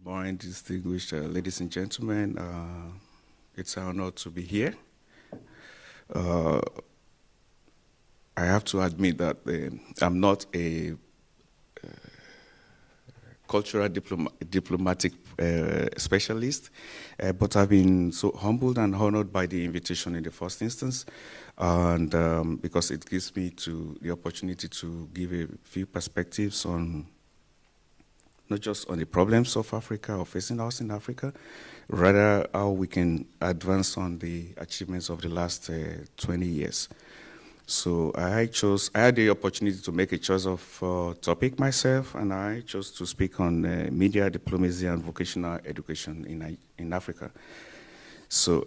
morning, distinguished ladies and gentlemen. It's an honor to be here. I have to admit that I'm not a cultural diplomatic specialist, but I've been so humbled and honored by the invitation in the first instance, and because it gives me the opportunity to give a few perspectives on not just on the problems of Africa or facing us in Africa, rather how we can advance on the achievements of the last 20 years. So I had the opportunity to make a choice of topic myself, and I chose to speak on media diplomacy and vocational education in Africa. So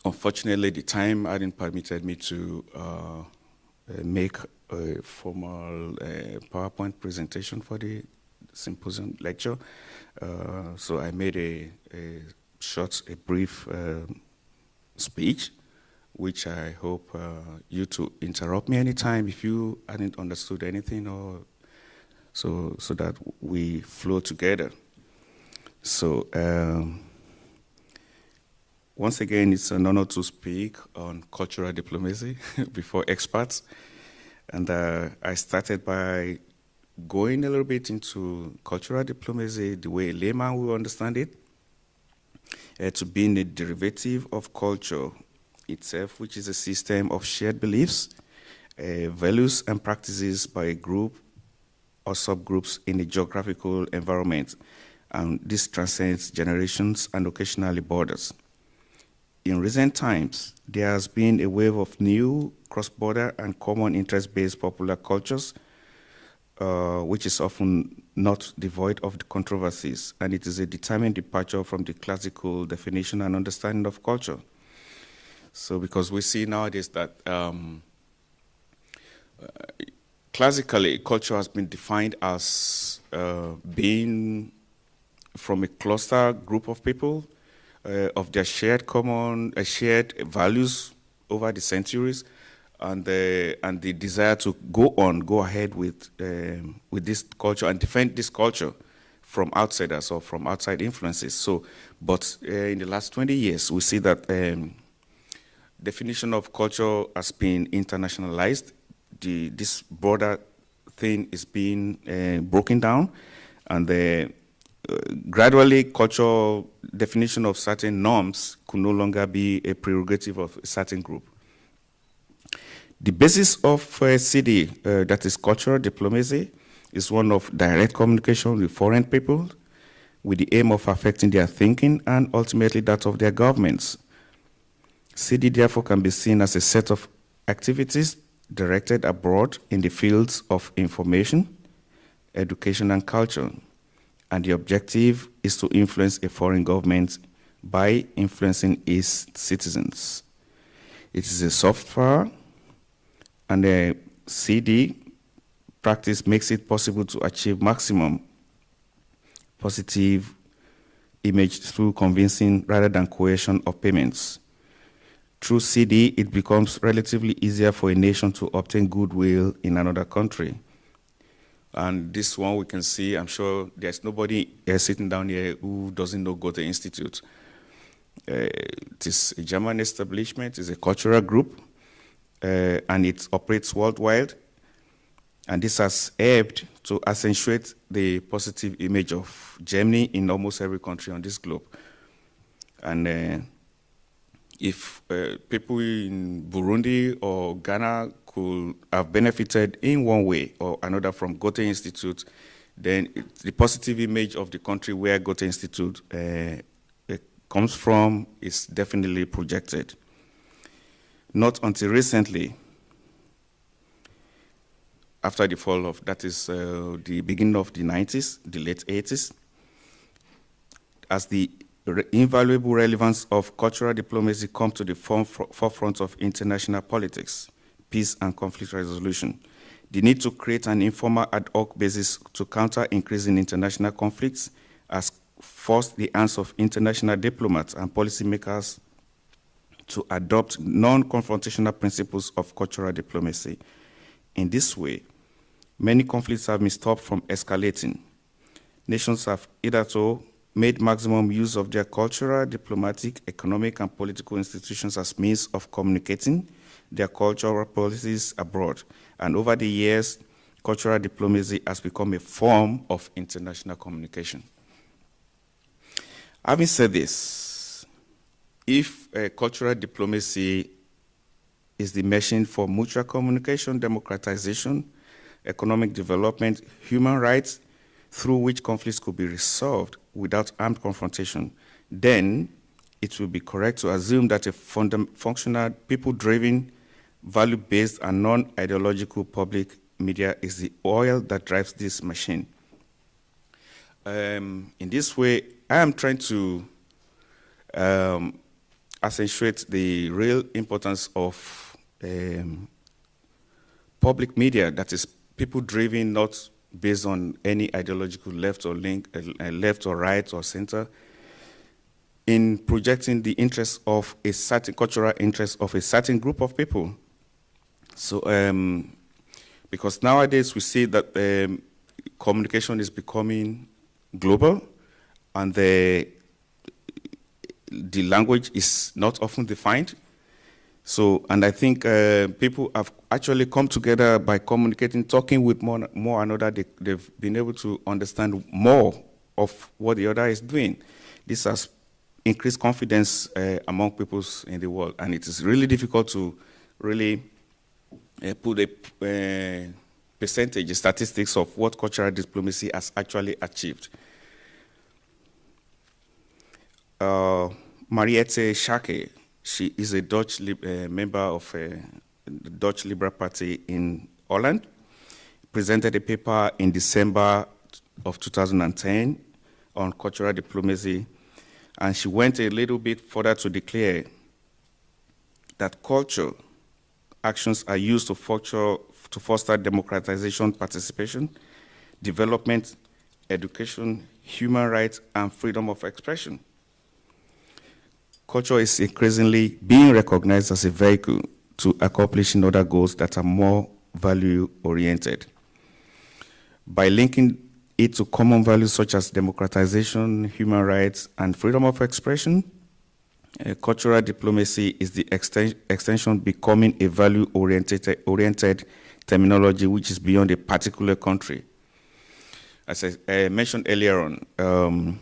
unfortunately, the time hadn't permitted me to make a formal PowerPoint presentation for the symposium lecture. So I made a brief speech, which I hope you to interrupt me anytime if you hadn't understood anything, or so that we flow together. So once again, it's an honor to speak on cultural diplomacy before experts. And I started by going a little bit into cultural diplomacy, the way a layman will understand it, to being a derivative of culture itself, which is a system of shared beliefs, values, and practices by a group or subgroups in a geographical environment. And this transcends generations and occasionally borders. In recent times, there has been a wave of new cross-border and common interest-based popular cultures, which is often not devoid of the controversies, and it is a determined departure from the classical definition and understanding of culture. So because we see nowadays that classically, culture has been defined as being from a cluster group of people, of their shared values over the centuries, and the desire to go ahead with this culture and defend this culture from outsiders or from outside influences. So, but in the last 20 years, we see that definition of culture has been internationalized. This broader thing is being broken down, and gradually, cultural definition of certain norms could no longer be a prerogative of a certain group. The basis of CD, that is cultural diplomacy, is one of direct communication with foreign people with the aim of affecting their thinking and ultimately that of their governments. CD, therefore, can be seen as a set of activities directed abroad in the fields of information, education, and culture. And the objective is to influence a foreign government by influencing its citizens. It is a soft power, and the CD practice makes it possible to achieve maximum positive image through convincing rather than coercion of payments. Through CD, it becomes relatively easier for a nation to obtain goodwill in another country. And this one we can see, I'm sure there's nobody sitting down here who doesn't know Goethe Institute. It is a German establishment, it's a cultural group, and it operates worldwide. And this has helped to accentuate the positive image of Germany in almost every country on this globe. And if people in Burundi or Ghana could have benefited in one way or another from Goethe Institute, then the positive image of the country where Goethe Institute comes from is definitely projected. Not until recently, after the fall of, that is the beginning of the 90s, the late 80s, as the invaluable relevance of cultural diplomacy comes to the forefront of international politics, peace and conflict resolution. The need to create an informal ad hoc basis to counter increasing international conflicts has forced the hands of international diplomats and policymakers to adopt non-confrontational principles of cultural diplomacy. In this way, many conflicts have been stopped from escalating. Nations have hitherto made maximum use of their cultural, diplomatic, economic, and political institutions as means of communicating their cultural policies abroad. And over the years, cultural diplomacy has become a form of international communication. Having said this, if cultural diplomacy is the machine for mutual communication, democratization, economic development, human rights, through which conflicts could be resolved without armed confrontation, then it will be correct to assume that a functional, people-driven, value-based, and non-ideological public media is the oil that drives this machine. In this way, I am trying to accentuate the real importance of public media that is people-driven, not based on any ideological left or left or right or center, in projecting the interests of a certain cultural interest of a certain group of people. So, because nowadays we see that communication is becoming global, and the language is not often defined. So, and I think people have actually come together by communicating, talking with more another. They've been able to understand more of what the other is doing. This has increased confidence among peoples in the world, and it is really difficult to really put a percentage, statistics of what cultural diplomacy has actually achieved. Mariette Schaake, she is a Dutch member of the Dutch Liberal Party in Holland, presented a paper in December of 2010 on cultural diplomacy, and she went a little bit further to declare that culture actions are used to foster democratization, participation, development, education, human rights, and freedom of expression. Culture is increasingly being recognized as a vehicle to accomplishing other goals that are more value-oriented. By linking it to common values such as democratization, human rights, and freedom of expression, cultural diplomacy is the extension becoming a value-oriented terminology which is beyond a particular country. As I mentioned earlier on,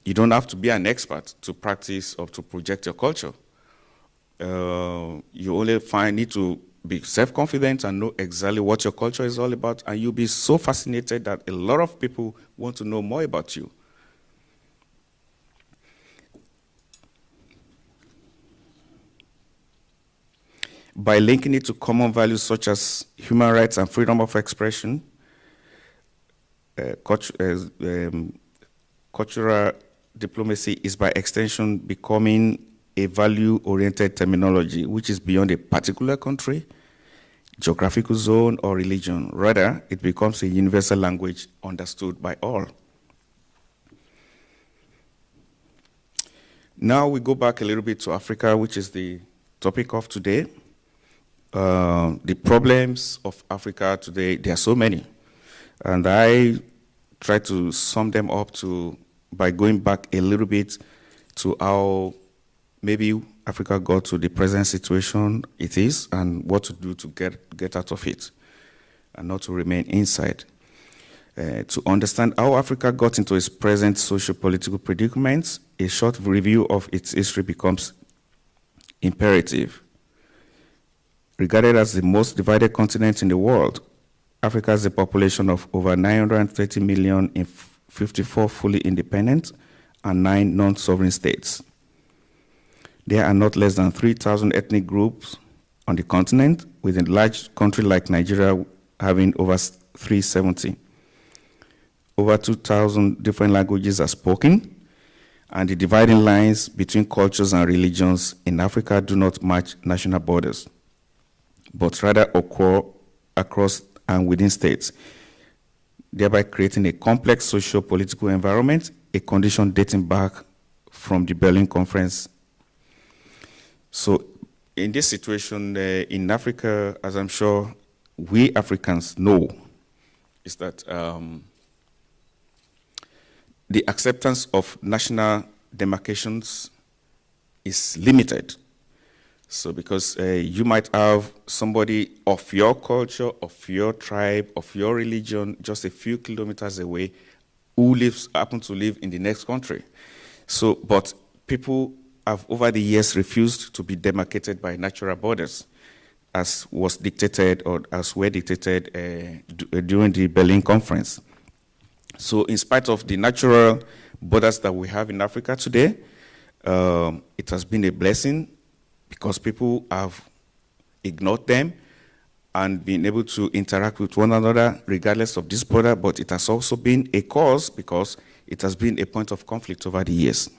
you don't have to be an expert to practice or to project your culture. You only need to be self-confident and know exactly what your culture is all about, and you'll be so fascinated that a lot of people want to know more about you. By linking it to common values such as human rights and freedom of expression, cultural diplomacy is by extension becoming a value-oriented terminology which is beyond a particular country, geographical zone, or religion. Rather, it becomes a universal language understood by all. Now we go back a little bit to Africa, which is the topic of today. The problems of Africa today, there are so many. And I try to sum them up by going back a little bit to how maybe Africa got to the present situation it is and what to do to get out of it and not to remain inside. To understand how Africa got into its present socio-political predicaments, a short review of its history becomes imperative. Regarded as the most divided continent in the world, Africa has a population of over 930 million in 54 fully independent and 9 non-sovereign states. There are not less than 3,000 ethnic groups on the continent, with a large country like Nigeria having over 370. Over 2,000 different languages are spoken, and the dividing lines between cultures and religions in Africa do not match national borders, but rather occur across and within states, thereby creating a complex socio-political environment, a condition dating back from the Berlin Conference. So in this situation in Africa, as I'm sure we Africans know, is that the acceptance of national demarcations is limited. So because you might have somebody of your culture, of your tribe, of your religion, just a few kilometers away, who happen to live in the next country. So, but people have over the years refused to be demarcated by natural borders, as was dictated or as were dictated during the Berlin Conference. So in spite of the natural borders that we have in Africa today, it has been a blessing because people have ignored them and been able to interact with one another regardless of this border, but it has also been a cause because it has been a point of conflict over the years.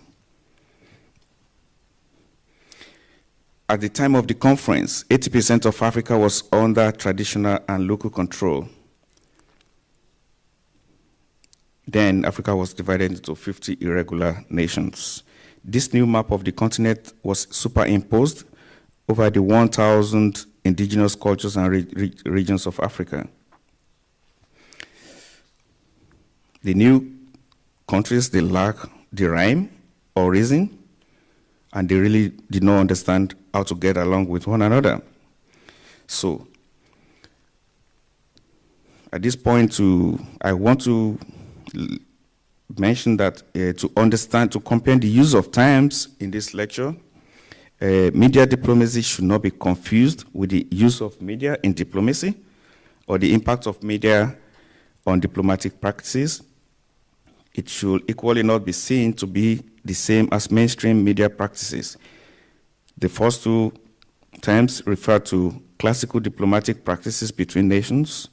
At the time of the conference, 80% of Africa was under traditional and local control. Then Africa was divided into 50 irregular nations. This new map of the continent was superimposed over the 1,000 indigenous cultures and regions of Africa. The new countries, they lack the rhyme or reason, and they really did not understand how to get along with one another. So, at this point, I want to mention that to comprehend the use of terms in this lecture, media diplomacy should not be confused with the use of media in diplomacy or the impact of media on diplomatic practices. It should equally not be seen to be the same as mainstream media practices. The first two terms refer to classical diplomatic practices between nations.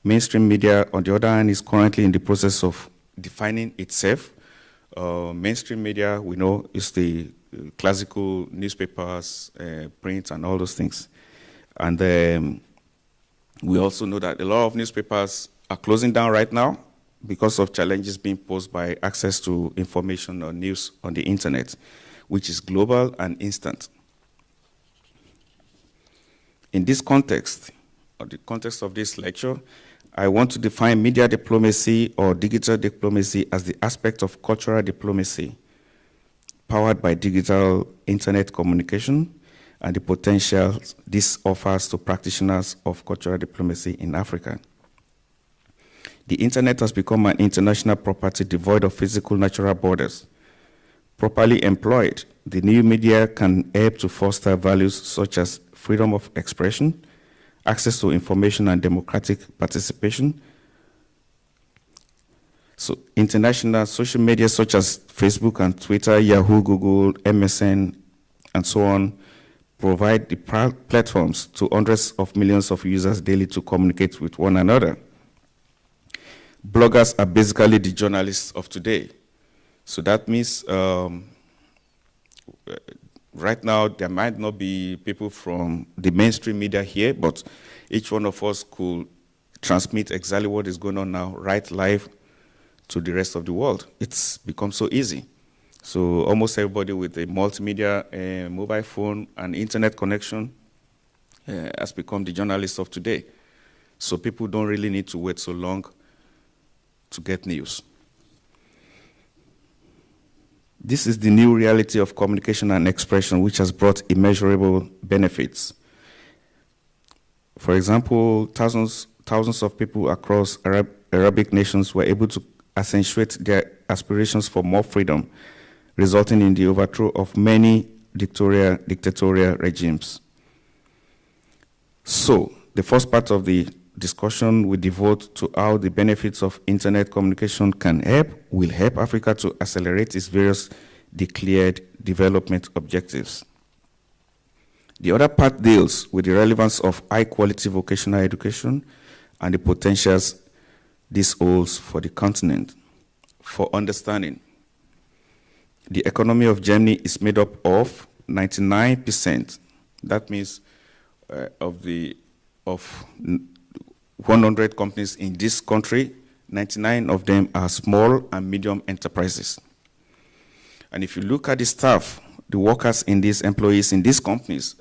Mainstream media, on the other hand, is currently in the process of defining itself. Mainstream media, we know, is the classical newspapers, print, and all those things. And we also know that a lot of newspapers are closing down right now because of challenges being posed by access to information or news on the internet, which is global and instant. In this context, or the context of this lecture, I want to define media diplomacy or digital diplomacy as the aspect of cultural diplomacy powered by digital internet communication and the potential this offers to practitioners of cultural diplomacy in Africa. The internet has become an international property devoid of physical natural borders. Properly employed, the new media can help to foster values such as freedom of expression, access to information and democratic participation. So international social media such as Facebook and Twitter, Yahoo, Google, MSN, and so on provide the platforms to hundreds of millions of users daily to communicate with one another. Bloggers are basically the journalists of today. So that means right now there might not be people from the mainstream media here, but each one of us could transmit exactly what is going on now, right live to the rest of the world. It's become so easy. So almost everybody with a multimedia, mobile phone, and internet connection has become the journalists of today. So people don't really need to wait so long to get news. This is the new reality of communication and expression, which has brought immeasurable benefits. For example, thousands of people across Arabic nations were able to accentuate their aspirations for more freedom, resulting in the overthrow of many dictatorial regimes. So, the first part of the discussion we devote to how the benefits of internet communication will help Africa to accelerate its various declared development objectives. The other part deals with the relevance of high-quality vocational education and the potentials this holds for the continent. For understanding, the economy of Germany is made up of 99%. That means of 100 companies in this country, 99 of them are small and medium enterprises. And if you look at the staff, the workers in these employees in these companies,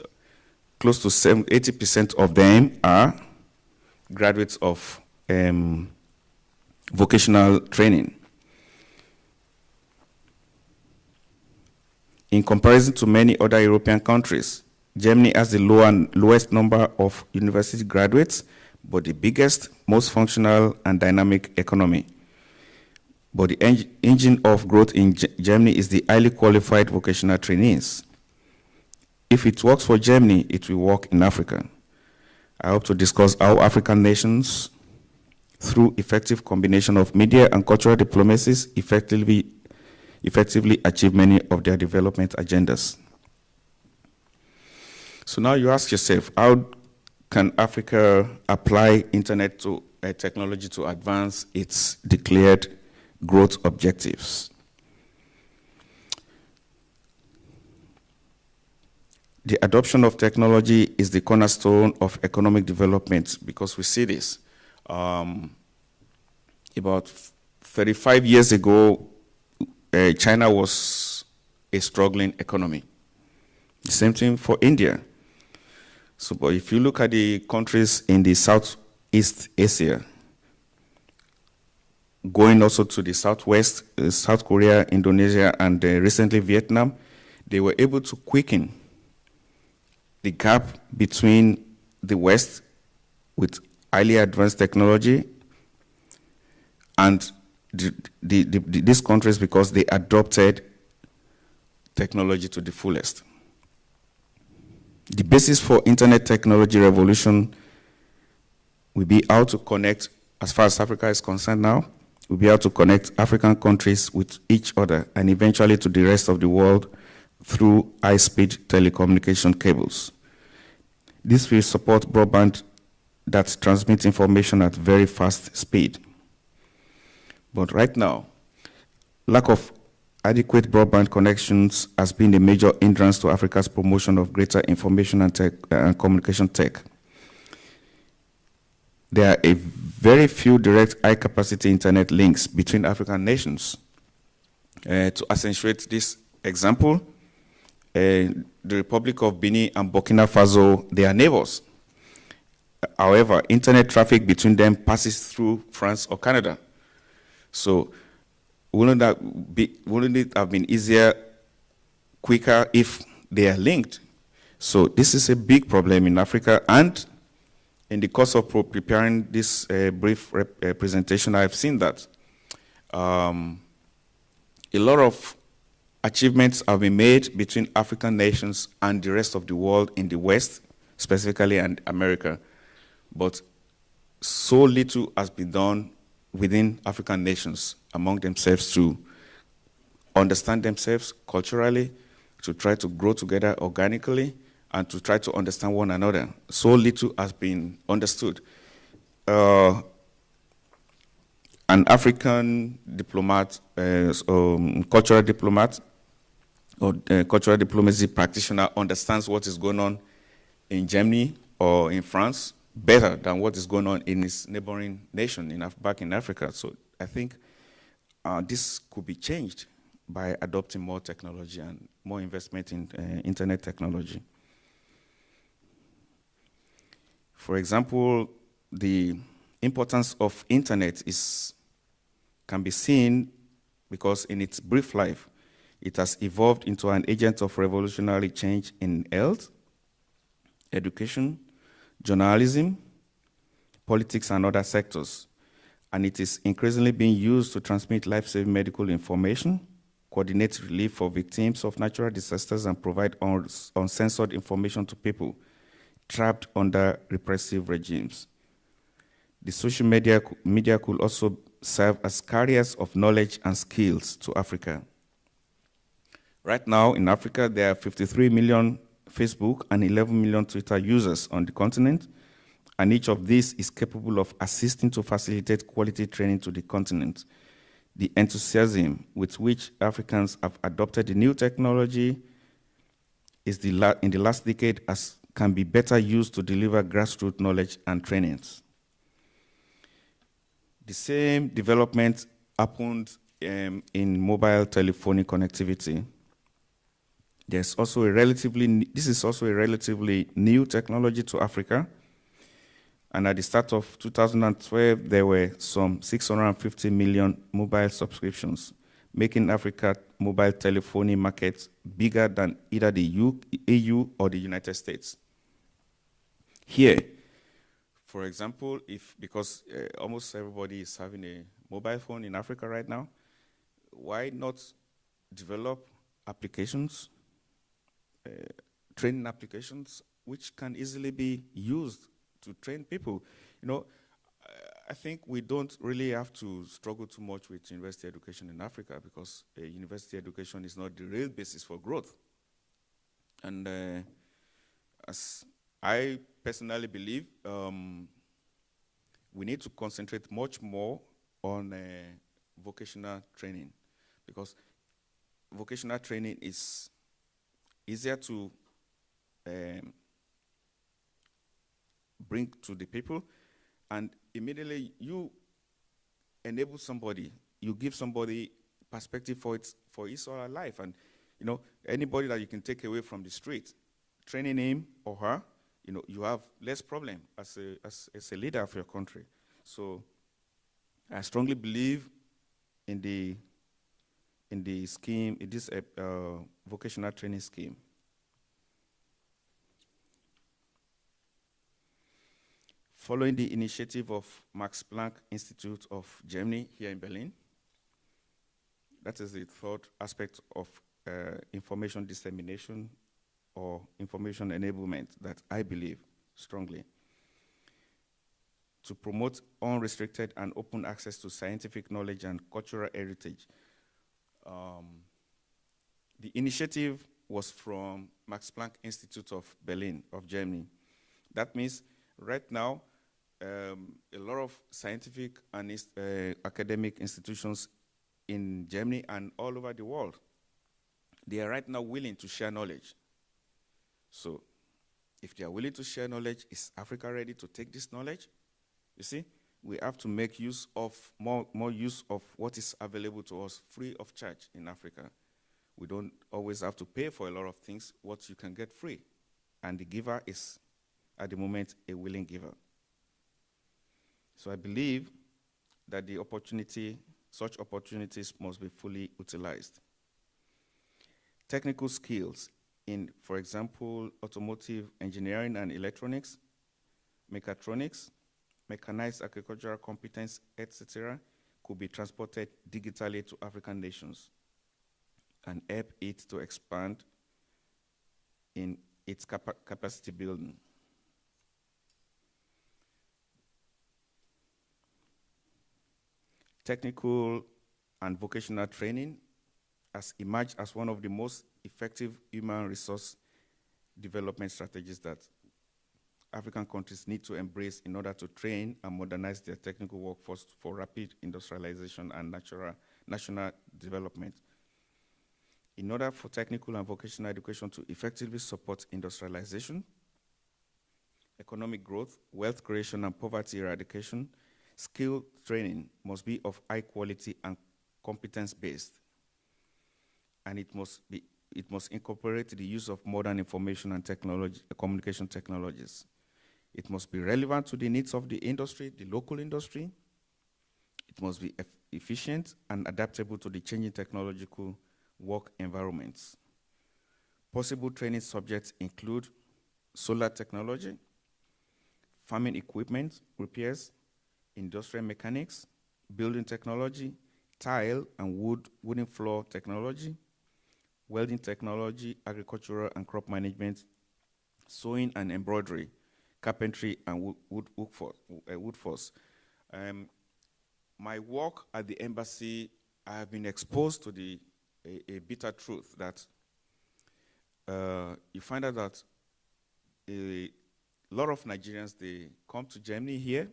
close to 80% of them are graduates of vocational training. In comparison to many other European countries, Germany has the lowest number of university graduates, but the biggest, most functional and dynamic economy. But the engine of growth in Germany is the highly qualified vocational trainees. If it works for Germany, it will work in Africa. I hope to discuss how African nations, through effective combination of media and cultural diplomacies, effectively achieve many of their development agendas. So now you ask yourself, how can Africa apply internet to technology to advance its declared growth objectives? The adoption of technology is the cornerstone of economic development, because we see this. About 35 years ago, China was a struggling economy. The same thing for India. So, but if you look at the countries in the Southeast Asia, going also to the Southwest, South Korea, Indonesia, and recently Vietnam, they were able to quicken the gap between the West with highly advanced technology and these countries, because they adopted technology to the fullest. The basis for internet technology revolution will be how to connect, as far as Africa is concerned now, will be how to connect African countries with each other and eventually to the rest of the world through high-speed telecommunication cables. This will support broadband that transmits information at very fast speed. But right now, lack of adequate broadband connections has been a major hindrance to Africa's promotion of greater information and communication tech. There are a very few direct high-capacity internet links between African nations. To accentuate this example, the Republic of Benin and Burkina Faso, they are neighbors. However, internet traffic between them passes through France or Canada. So wouldn't it have been easier, quicker if they are linked? So this is a big problem in Africa, and in the course of preparing this brief presentation, I've seen that a lot of achievements have been made between African nations and the rest of the world in the West, specifically, and America. But so little has been done within African nations among themselves to understand themselves culturally, to try to grow together organically, and to try to understand one another. So little has been understood. An African diplomat, cultural diplomat, or cultural diplomacy practitioner understands what is going on in Germany or in France better than what is going on in his neighboring nation back in Africa. So I think this could be changed by adopting more technology and more investment in internet technology. For example, the importance of internet can be seen because in its brief life, it has evolved into an agent of revolutionary change in health, education, journalism, politics, and other sectors. And it is increasingly being used to transmit life-saving medical information, coordinate relief for victims of natural disasters, and provide uncensored information to people trapped under repressive regimes. The social media could also serve as carriers of knowledge and skills to Africa. Right now in Africa, there are 53 million Facebook and 11 million Twitter users on the continent, and each of these is capable of assisting to facilitate quality training to the continent. The enthusiasm with which Africans have adopted the new technology in the last decade can be better used to deliver grassroots knowledge and trainings. The same development happened in mobile telephony connectivity. This is also a relatively new technology to Africa. And at the start of 2012, there were some 650 million mobile subscriptions. making Africa mobile telephony market bigger than either the EU or the United States. Here, for example, because almost everybody is having a mobile phone in Africa right now, why not develop applications, training applications, which can easily be used to train people? You know, I think we don't really have to struggle too much with university education in Africa, because university education is not the real basis for growth. And as I personally believe, we need to concentrate much more on vocational training, because vocational training is easier to bring to the people, and immediately you enable somebody, you give somebody perspective for his or her life. And you know, anybody that you can take away from the street, training him or her, you know, you have less problem as a leader of your country. So I strongly believe in the scheme, in this vocational training scheme. Following the initiative of Max Planck Institute of Germany here in Berlin, that is the third aspect of information dissemination or information enablement that I believe strongly. To promote unrestricted and open access to scientific knowledge and cultural heritage. The initiative was from Max Planck Institute of Berlin, of Germany. That means right now, a lot of scientific and academic institutions in Germany and all over the world, they are right now willing to share knowledge. So if they are willing to share knowledge, is Africa ready to take this knowledge? You see, we have to make use of more use of what is available to us free of charge in Africa. We don't always have to pay for a lot of things, what you can get free. And the giver is, at the moment, a willing giver. So I believe that such opportunities must be fully utilized. Technical skills in, for example, automotive engineering and electronics, mechatronics, mechanized agricultural competence, etc., could be transported digitally to African nations and help it to expand in its capacity building. Technical and vocational training has emerged as one of the most effective human resource development strategies that African countries need to embrace in order to train and modernize their technical workforce for rapid industrialization and national development. In order for technical and vocational education to effectively support industrialization, economic growth, wealth creation, and poverty eradication, skill training must be of high quality and competence-based. And it must incorporate the use of modern information and communication technologies. It must be relevant to the needs of the industry, the local industry. It must be efficient and adaptable to the changing technological work environments. Possible training subjects include solar technology, farming equipment, repairs, industrial mechanics, building technology, tile and wooden floor technology, welding technology, agricultural and crop management, sewing and embroidery, carpentry and woodforce. My work at the embassy, I have been exposed to a bitter truth that you find out that a lot of Nigerians, they come to Germany here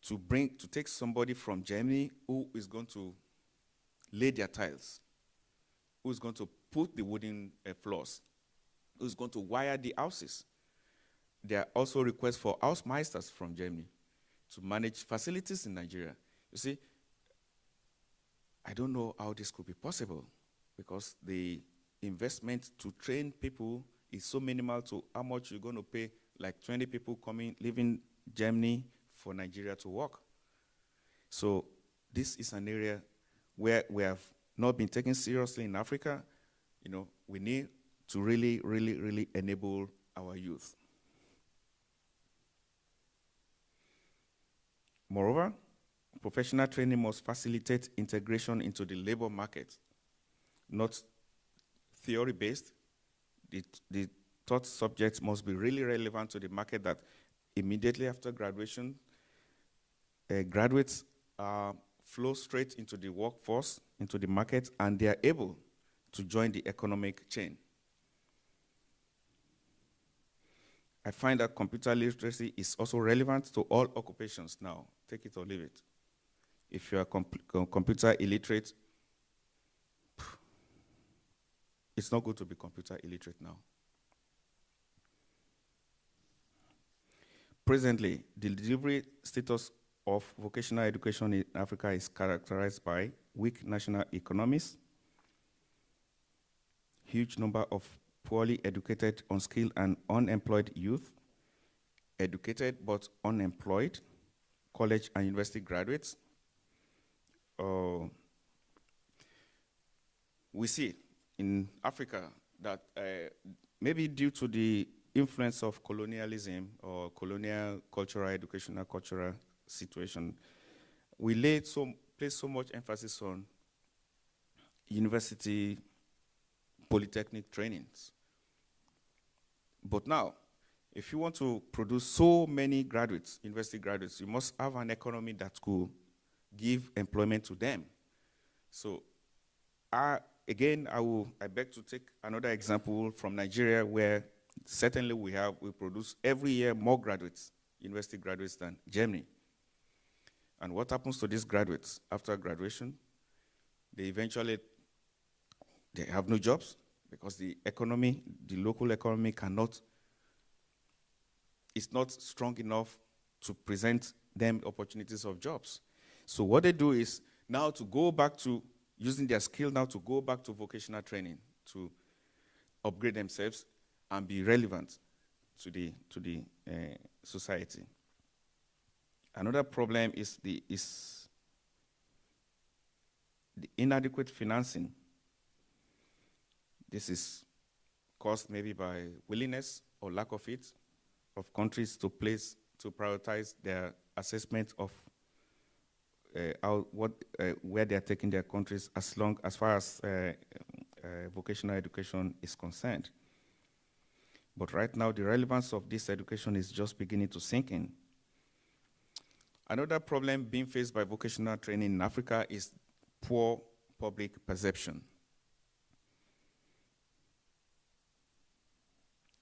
to take somebody from Germany who is going to lay their tiles, who is going to put the wooden floors, who is going to wire the houses. There are also requests for housemeisters from Germany to manage facilities in Nigeria. You see, I don't know how this could be possible, because the investment to train people is so minimal to how much you're going to pay, like 20 people leaving Germany for Nigeria to work. So this is an area where we have not being taken seriously in Africa. We need to really, really, really enable our youth. Moreover, professional training must facilitate integration into the labor market, not theory-based. The taught subjects must be really relevant to the market, that immediately after graduation, graduates flow straight into the workforce, into the market, and they are able to join the economic chain. I find that computer literacy is also relevant to all occupations now. Take it or leave it. If you are computer illiterate, it's not good to be computer illiterate now. Presently, the delivery status of vocational education in Africa is characterized by weak national economies, huge number of poorly educated, unskilled, and unemployed youth, educated but unemployed, college and university graduates. We see in Africa that maybe due to the influence of colonialism or colonial cultural, educational cultural situation, we place so much emphasis on university, polytechnic trainings. But now, if you want to produce so many graduates, university graduates, you must have an economy that could give employment to them. So, I beg to take another example from Nigeria, where certainly we produce every year more graduates, university graduates, than Germany. And what happens to these graduates after graduation? They have no jobs, because the local economy is not strong enough to present them opportunities of jobs. So what they do is now to go back to using their skill now to go back to vocational training to upgrade themselves and be relevant to the society. Another problem is the inadequate financing. This is caused maybe by willingness or lack of it of countries to prioritize their assessment of where they are taking their countries as far as vocational education is concerned. But right now, the relevance of this education is just beginning to sink in. Another problem being faced by vocational training in Africa is poor public perception.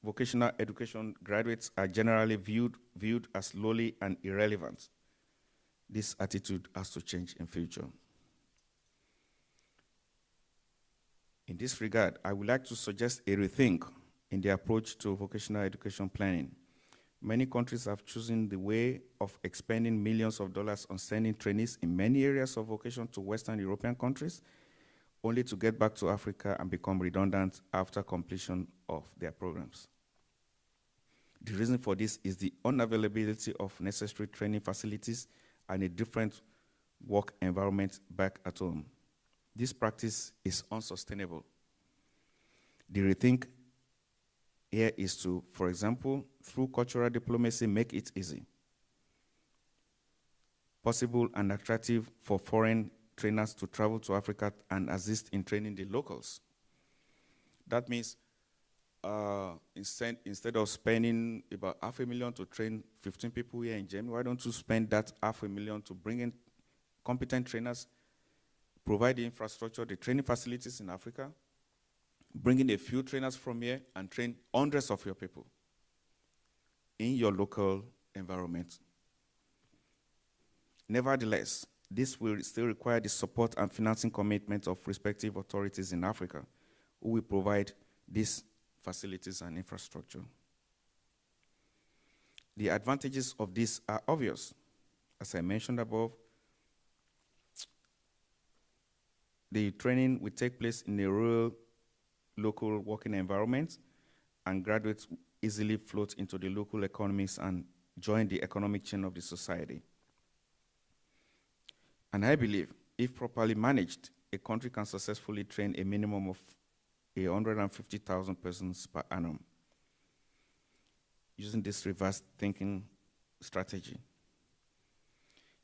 Vocational education graduates are generally viewed as lowly and irrelevant. This attitude has to change in future. In this regard, I would like to suggest a rethink in the approach to vocational education planning. Many countries have chosen the way of expending millions of dollars on sending trainees in many areas of vocation to Western European countries, only to get back to Africa and become redundant after completion of their programs. The reason for this is the unavailability of necessary training facilities and a different work environment back at home. This practice is unsustainable. The rethink here is to, for example, through cultural diplomacy, make it easy, possible and attractive for foreign trainers to travel to Africa and assist in training the locals. That means instead of spending about $500,000 to train 15 people here in Germany, why don't you spend that $500,000 to bring in competent trainers, provide the infrastructure, the training facilities in Africa, bring in a few trainers from here and train hundreds of your people in your local environment. Nevertheless, this will still require the support and financing commitment of respective authorities in Africa, who will provide these facilities and infrastructure. The advantages of this are obvious. As I mentioned above, the training will take place in a rural, local working environment, and graduates easily float into the local economies and join the economic chain of the society. And I believe, if properly managed, a country can successfully train a minimum of 150,000 persons per annum using this reverse thinking strategy.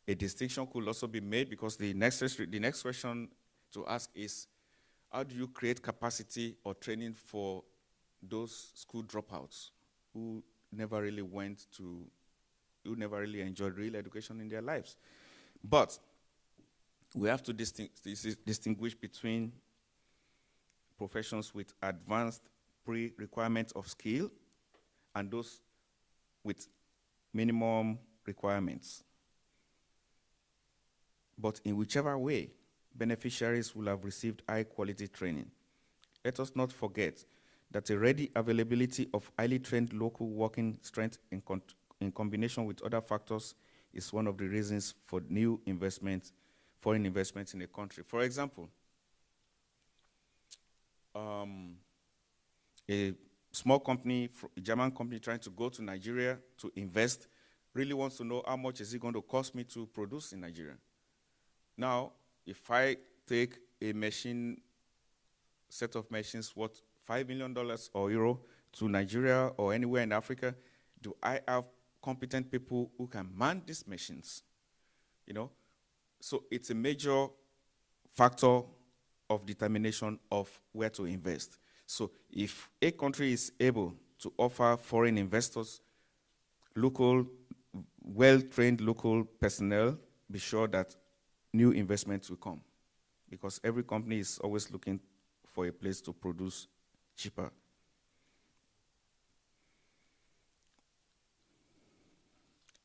A distinction could also be made because the next question to ask is, how do you create capacity or training for those school dropouts who never really enjoyed real education in their lives? But we have to distinguish between professions with advanced pre-requirements of skill and those with minimum requirements. But in whichever way, beneficiaries will have received high-quality training. Let us not forget that a ready availability of highly trained local working strength in combination with other factors is one of the reasons for new investments, foreign investments in a country. For example, a small company, a German company trying to go to Nigeria to invest, really wants to know how much is it going to cost me to produce in Nigeria. Now, if I take a set of machines worth $5 million or euro to Nigeria or anywhere in Africa, do I have competent people who can man these machines? So it's a major factor of determination of where to invest. So if a country is able to offer foreign investors local, well-trained local personnel, be sure that new investments will come, because every company is always looking for a place to produce cheaper.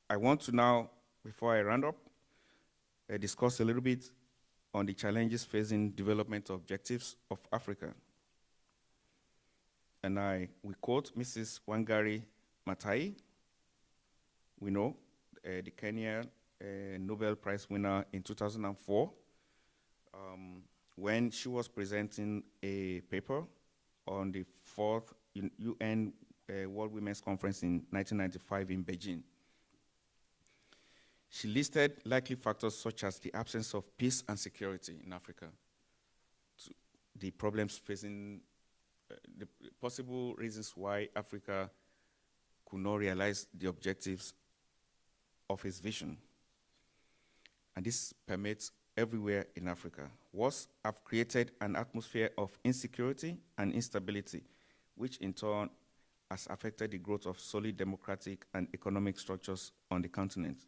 I want to now, before I round up, discuss a little bit on the challenges facing development objectives of Africa. And we quote Mrs. Wangari Maathai. We know the Kenyan Nobel Prize winner in 2004, when she was presenting a paper on the 4th UN World Women's Conference in 1995 in Beijing. She listed likely factors such as the absence of peace and security in Africa, the problems facing, the possible reasons why Africa could not realize the objectives of its vision. And this permeates everywhere in Africa. Wars have created an atmosphere of insecurity and instability, which in turn has affected the growth of solid democratic and economic structures on the continent.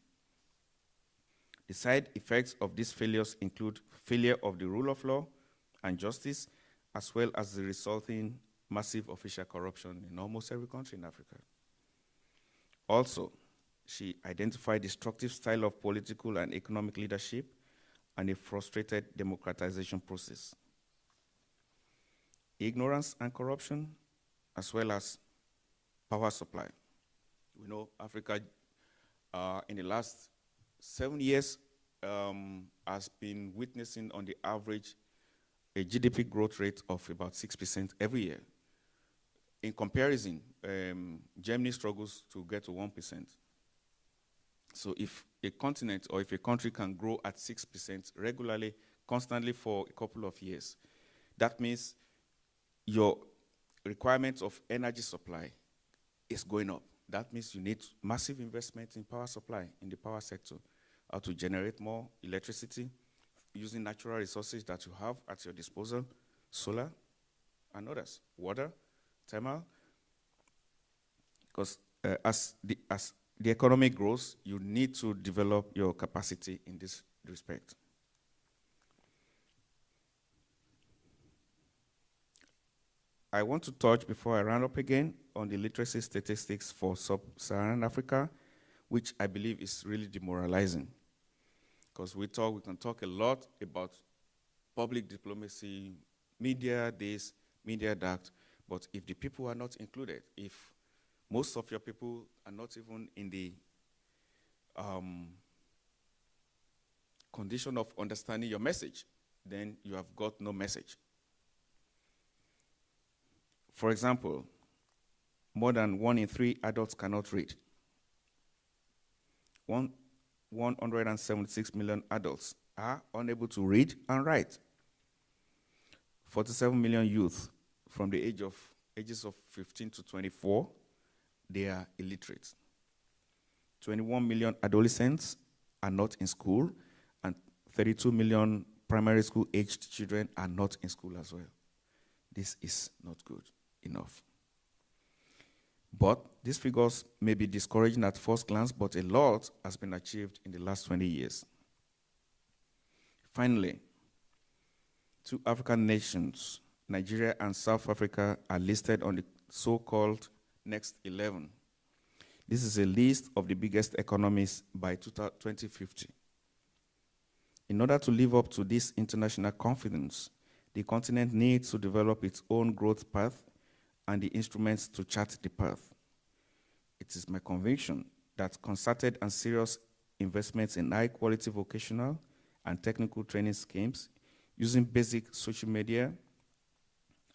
The side effects of these failures include failure of the rule of law and justice, as well as the resulting massive official corruption in almost every country in Africa. Also, she identified destructive style of political and economic leadership and a frustrated democratization process. Ignorance and corruption, as well as power supply. We know Africa, in the last 7 years, has been witnessing on the average a GDP growth rate of about 6% every year. In comparison, Germany struggles to get to 1%. So if a continent or if a country can grow at 6% regularly, constantly for a couple of years, that means your requirements of energy supply is going up. That means you need massive investment in power supply, in the power sector, how to generate more electricity using natural resources that you have at your disposal, solar and others, water, thermal. Because as the economy grows, you need to develop your capacity in this respect. I want to touch, before I round up again, on the literacy statistics for sub-Saharan Africa, which I believe is really demoralizing. Because we can talk a lot about public diplomacy, media this, media that, but if the people are not included, if most of your people are not even in the condition of understanding your message, then you have got no message. For example, more than 1 in 3 adults cannot read. 176 million adults are unable to read and write. 47 million youth from the ages of 15 to 24, they are illiterate. 21 million adolescents are not in school, and 32 million primary school aged children are not in school as well. This is not good enough. But these figures may be discouraging at first glance, but a lot has been achieved in the last 20 years. Finally, two African nations, Nigeria and South Africa, are listed on the so-called Next 11. This is a list of the biggest economies by 2050. In order to live up to this international confidence, the continent needs to develop its own growth path and the instruments to chart the path. It is my conviction that concerted and serious investments in high-quality vocational and technical training schemes using basic social media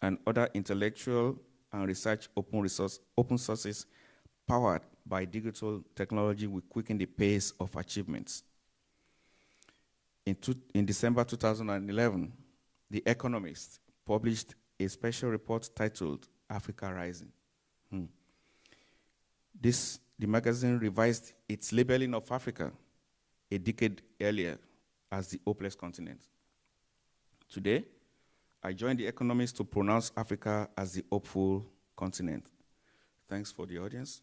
and other intellectual and research open sources powered by digital technology will quicken the pace of achievements. In December 2011, The Economist published a special report titled Africa Rising. The magazine revised its labeling of Africa a decade earlier as the hopeless continent. Today, I join The Economist to pronounce Africa as the hopeful continent. Thanks for the audience.